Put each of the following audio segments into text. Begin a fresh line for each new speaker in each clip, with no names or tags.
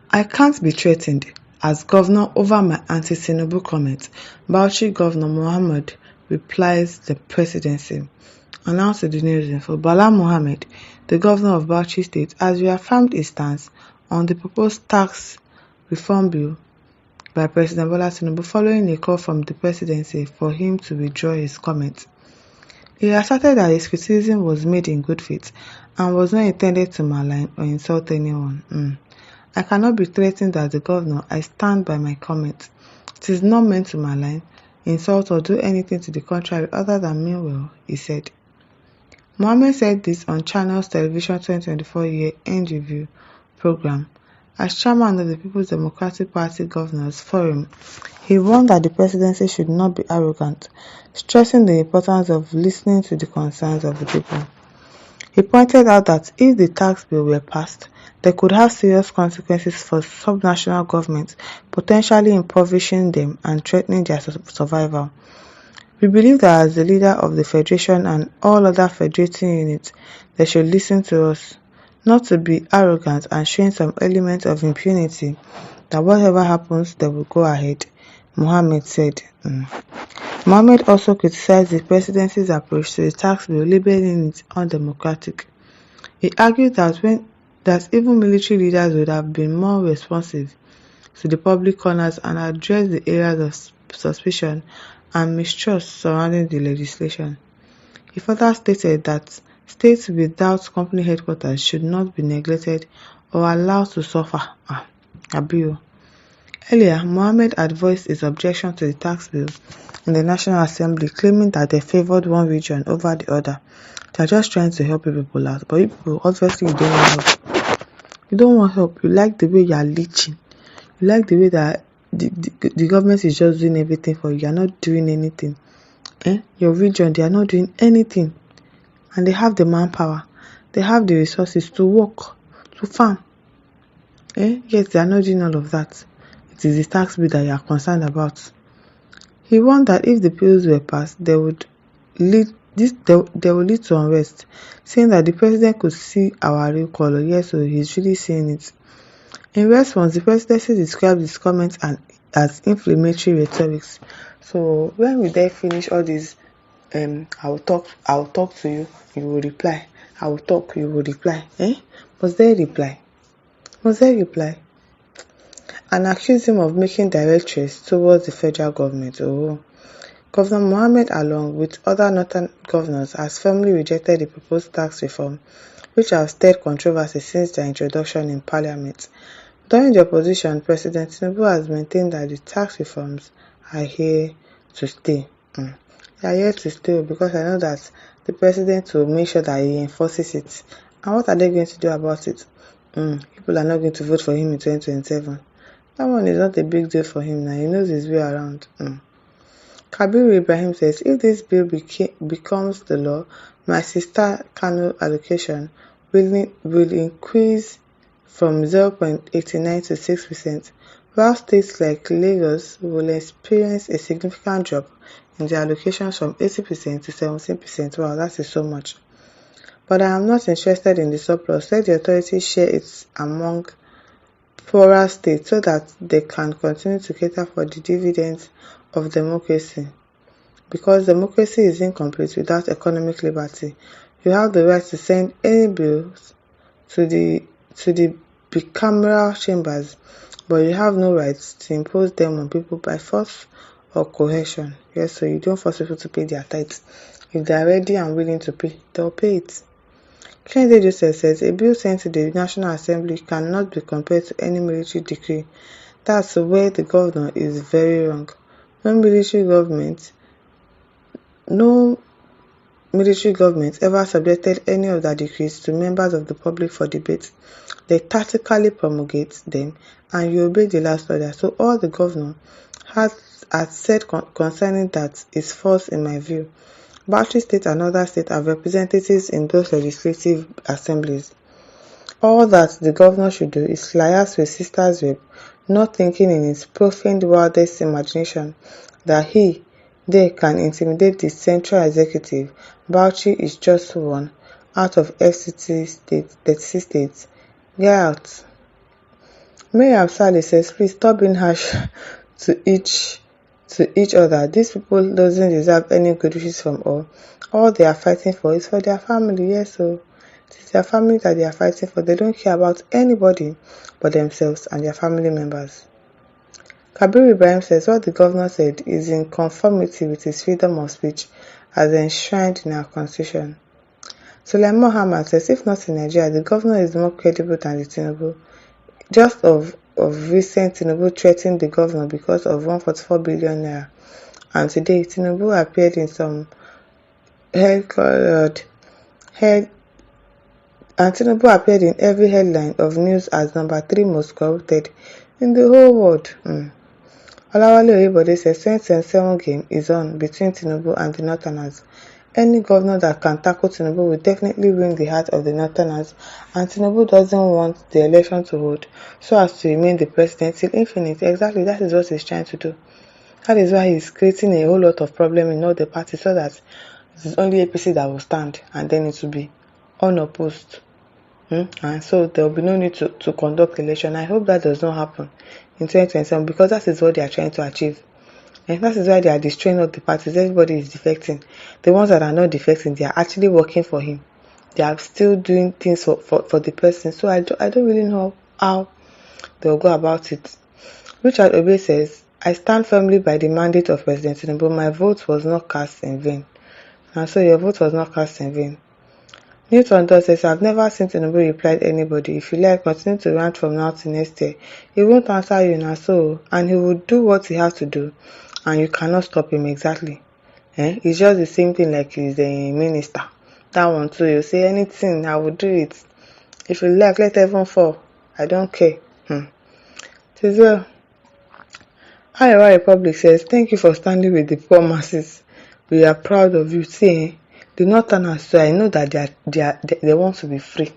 I can't be threatened as governor over my anti-Tinubu comment, Bauchi Governor Mohammed replies the presidency. Announced to the news info, Bala Mohammed, the governor of Bauchi State, has reaffirmed his stance on the proposed tax reform bill by President Bola Tinubu following a call from the presidency for him to withdraw his comment. He asserted that his criticism was made in good faith and was not intended to malign or insult anyone. I cannot be threatened as the governor. I stand by my comment. It is not meant to malign, insult or do anything to the contrary other than mean well, he said. Mohammed said this on Channel's Television 2024 Year-End Review program. As chairman of the People's Democratic Party Governors Forum, he warned that the presidency should not be arrogant, stressing the importance of listening to the concerns of the people. He pointed out that if the tax bill were passed, they could have serious consequences for subnational governments, potentially impoverishing them and threatening their survival. We believe that as the leader of the Federation and all other federating units, they should listen to us, not to be arrogant and showing some element of impunity, that whatever happens, they will go ahead, Mohammed said. Mohammed also criticized the presidency's approach to the tax bill, labeling it undemocratic. He argued that even military leaders would have been more responsive to the public corners and addressed the areas of suspicion and mistrust surrounding the legislation. He further stated that states without company headquarters should not be neglected or allowed to suffer abuse. Earlier, Mohammed had voiced his objection to the tax bill in the National Assembly, claiming that they favored one region over the other. They are just trying to help people out, but people, obviously, you don't want help. You don't want help. You like the way you are leeching. You like the way that the government is just doing everything for you. You are not doing anything. Your region, they are not doing anything. And they have the manpower. They have the resources to work, to farm. Yes, they are not doing all of that. It is the tax bill that you are concerned about. He warned that if the bills were passed, they would lead to unrest, saying that the president could see our real color. Yes, so he's really seeing it. In response, the presidency described his comments as inflammatory rhetorics. So when we then finish all this, I will talk to you, you will reply. I will talk, you will reply. Was there reply? And accused him of making direct threats towards the federal government. Governor Mohammed, along with other northern governors, has firmly rejected the proposed tax reform, which has stirred controversy since their introduction in Parliament. During the opposition, President Tinubu has maintained that the tax reforms are here to stay. They are here to stay because I know that the president will make sure that he enforces it. And what are they going to do about it? People are not going to vote for him in 2027. That one is not a big deal for him now. He knows his way around. Kabiru Ibrahim says, if this bill becomes the law, my sister Kano allocation will increase from 0.89 to 6%, while states like Lagos will experience a significant drop in their allocations from 80% to 17%. Wow, that is so much. But I am not interested in the surplus. Let the authorities share it among poorer states so that they can continue to cater for the dividends of democracy. Because democracy is incomplete without economic liberty. You have the right to send any bills to the bicameral chambers, but you have no right to impose them on people by force or coercion. Yes, so you don't force people to pay their tithes. If they are ready and willing to pay, they'll pay it. Kennedy Joseph says a bill sent to the National Assembly cannot be compared to any military decree. That's where the governor is very wrong. No military government ever subjected any of their decrees to members of the public for debate. They tactically promulgate them and you obey the last order. So all the governor has said concerning that is false in my view. Bauchi State and other states have representatives in those legislative assemblies. All that the governor should do is liaise with Sisters Rep, not thinking in his profane wildest imagination that they can intimidate the central executive. Bauchi is just one out of FCT states, 36 states. Get out. Maryam Saleh says, please stop being harsh to each other. These people doesn't deserve any good wishes from all. All they are fighting for is for their family. Yes, so it is their family that they are fighting for. They don't care about anybody but themselves and their family members. Kabir Ibrahim says what the governor said is in conformity with his freedom of speech as enshrined in our constitution. Sulaiman Mohammed says if not in Nigeria, the governor is more credible than the Tinubu. Just of recent, Tinubu threatened the governor because of 144 billion naira, and today Tinubu appeared in some Tinubu appeared in every headline of news as number 3 most corrupted in the whole world. Olawale Oyebode says 2027 game is on between Tinubu and the Northerners. Any governor that can tackle Tinubu will definitely win the heart of the Northerners, and Tinubu doesn't want the election to hold so as to remain the president till infinite. Exactly, that is what he's trying to do. That is why he's creating a whole lot of problem in all the parties so that it is only APC that will stand and then it will be unopposed. And so there will be no need to conduct election. I hope that does not happen in 2027 because that is what they are trying to achieve. And that is why they are destroying all the parties. Everybody is defecting. The ones that are not defecting, they are actually working for him. They are still doing things for the person. So I don't really know how they'll go about it. Richard Obe says, I stand firmly by the mandate of President Tinubu. My vote was not cast in vain. And so your vote was not cast in vain. Newton Dodd says, I've never seen Tinubu reply to anybody. If you like, continue to rant from now to next year. He won't answer you now, so, and he will do what he has to do, and you cannot stop him exactly. It's just the same thing like he's a minister. That one too, you say anything, I will do it. If you like, let everyone fall. I don't care. It is well. Iowa Republic says, thank you for standing with the poor masses. We are proud of you. See, the Northerners, so I know that they want to be free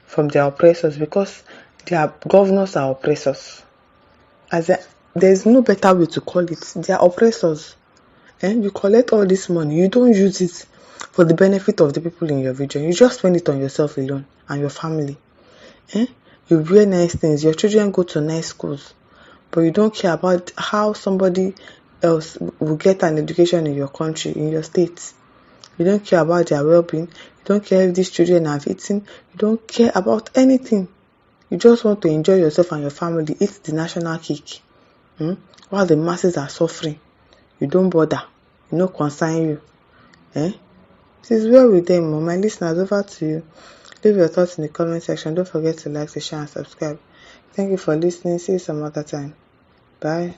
from their oppressors because their governors are oppressors. There's no better way to call it. They are oppressors. You collect all this money, you don't use it for the benefit of the people in your region. You just spend it on yourself alone and your family. You wear nice things, your children go to nice schools, but you don't care about how somebody else will get an education in your country, in your state. You don't care about their well-being. You don't care if these children have eaten. You don't care about anything. You just want to enjoy yourself and your family, eat the national cake. While the masses are suffering, you don't bother. You no concern you. It is well with them. My listeners, over to you. Leave your thoughts in the comment section. Don't forget to like, to share, and subscribe. Thank you for listening. See you some other time. Bye.